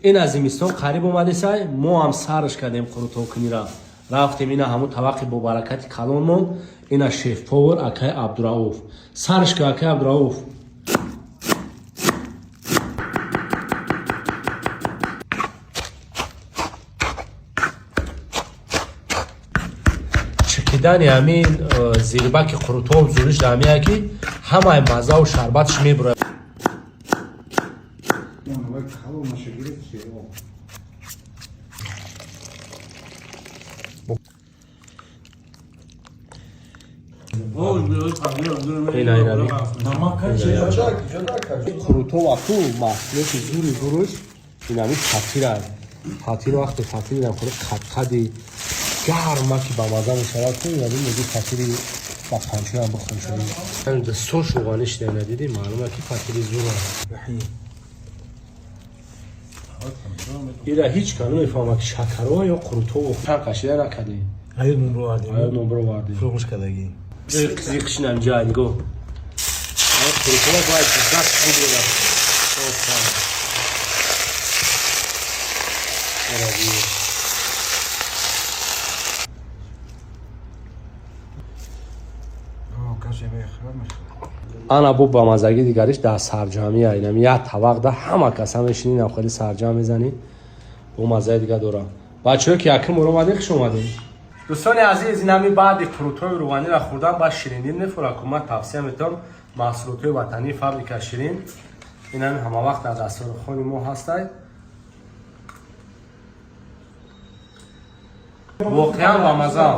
این از زمستان قریب اومده سای ما هم سرش کردیم قروتوکنی را رفتیم اینا همون طبق با برکت کلانمون اینا شیف پاور اکای عبدالرؤوف سرش که اکای عبدالرؤوف چکیدن همین زیربک قروتو زورش دمیه که همه مزه و شربتش میبره قروتو وقتو محصولات زوری بروش این همین خطیر هست خطیر وقت خطیر هم خود خطی گرمه که با مزه مشارت کنی یعنی میگی خطیری با پنچه هم بخون شدی این دستو شوغانش دیده ندیدی معلومه که خطیری زور هست ایره هیچ کنون ایفامه که شکرها یا قروتو و پن قشیده نکده هاي نمبر واردی آیا نمبر واردی فروغش کدگی قزیقشن هم جای دیگو قروتو باید دست بودی انا بو با مزگی دیگریش در سرجامی اینم یه طبق ده همه کسا میشینین هم خیلی سرجام میزنین بو مزه دیگه دورا بچه که یکم رو اومده خوش اومدین دوستان عزیز این همی بعد قروتوی روغنی را خوردن با شیرینی نفور حکومت توصیه میتونم محصولات وطنی فابریکه شیرین این همه وقت در دسترخوان ما هسته واقعا با مزه.